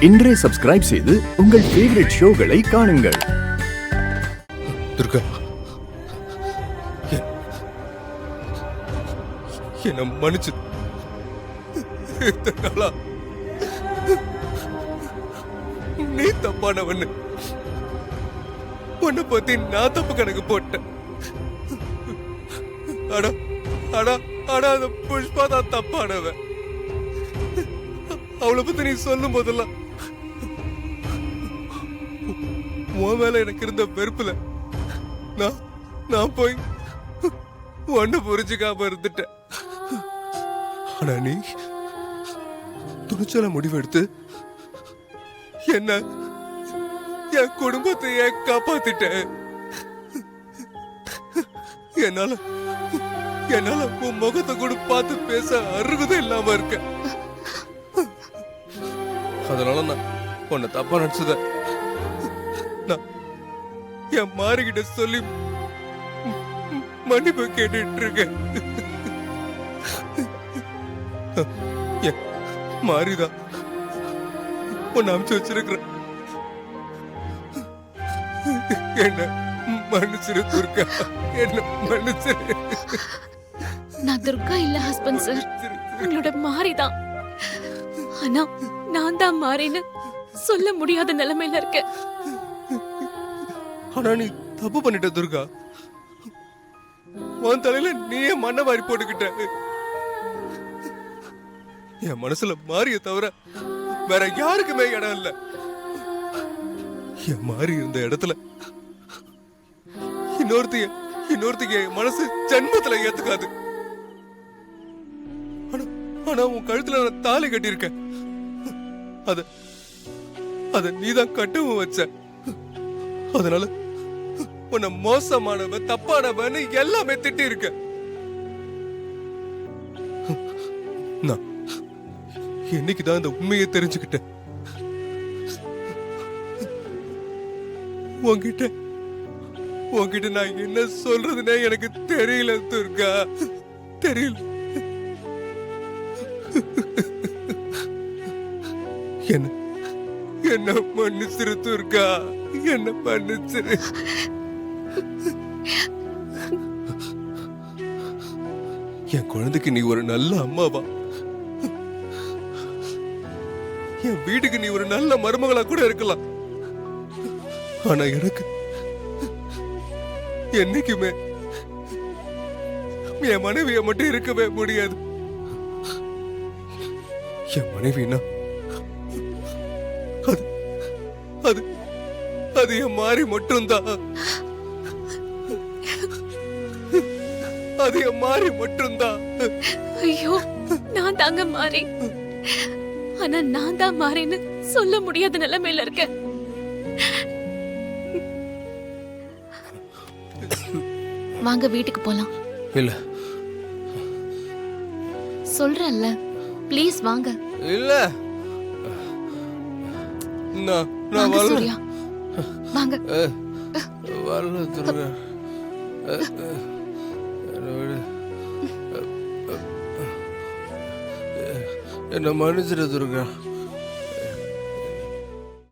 இன்றே சப்ஸ்கிரைப் செய்து உங்கள் ஃபேவரட் ஷோகளை காணுங்கள். துர்கா, என்ன மன்னிச்சு. நீ தப்பானவன்னு உன்னை பத்தி நான் தப்பு கணக்கு போட்டேன். அடா அடா அடா அந்த புஷ்பா தான் தப்பானவன். அவளை பத்தி நீ சொல்லும் போதெல்லாம் உன் மேல எனக்கு இருந்த வெறுப்புல நான் போய் ஒண்ணு புரிஞ்சுக்காம இருந்துட்டேன். ஆனா நீ துணிச்சல முடிவெடுத்து என்ன என் குடும்பத்தையே காப்பாத்திட்ட. என்னால உன் முகத்தை கூட பார்த்து பேச அருகதை இல்லாம இருக்க. அதனால நான் உன்னை தப்பா நினைச்சத நான் என் மாறிக்கிட்ட சொல்லி மன்னிப்பு கேட்டுட்டு இருக்கேன். மாறிதான் உன்னை அமுச்சு வச்சிருக்கிறேன். என்ன மன்னிச்சிரு துர்கா, என்ன மன்னிச்சிரு. நான் துர்கா இல்ல ஹஸ்பண்ட் சார், உங்களோட மாறிதான். ஆனா நான் தான் மாறின்னு சொல்ல முடியாத நிலைமையில இருக்கேன். ஆனா நீ தப்பு பண்ணிட்ட துர்கா. உன் தலையில நீயே மண்ணை வாரி போட்டுக்கிட்ட. என் மனசுல மாறிய தவிர வேற யாருக்குமே இடம் இல்ல. என் மாறி இருந்த இடத்துல இன்னொருத்திய என் மனசு ஜன்மத்துல ஏத்துக்காது. ஆனா உன் கழுத்துல நான் தாலி கட்டியிருக்கேன். அத நீதான் கட்டவும் வச்ச. அதனால உன்னை மோசமானவன், தப்பானவன் எல்லாமே திட்டி இருக்க. நான் என்னைக்குதான் இந்த உண்மையை தெரிஞ்சுக்கிட்டேன். உன்கிட்ட நான் என்ன சொல்றதுன்னே எனக்கு தெரியல துர்கா, தெரியல. என்ன மன்னிச்சிரு துர்கா, என்ன மன்னிச்சிரு. என் குழந்தைக்கு நீ ஒரு நல்ல அம்மாவா, என் வீட்டுக்கு நீ ஒரு நல்ல மருமகளா கூட இருக்கலாம். ஆனா எனக்கு என்னைக்குமே என் மனைவிய மட்டும் இருக்கவே முடியாது. என் மனைவினா அது என் மாறி மட்டும்தான். அது என் மாறி மட்டும்தான். ஐயோ, நான் தாங்க மாறி. ஆனா நான் தான் மாறின்னு சொல்ல முடியாத நிலைமையில இருக்கேன். வாங்க வீட்டுக்கு போலாம். இல்ல சொல்றேன்ல, ப்ளீஸ் வாங்க. இல்ல நான் வாங்க சூர்யா, வாங்க. வரல துர்கா, என்ன மன்னிச்சிரு துர்கா.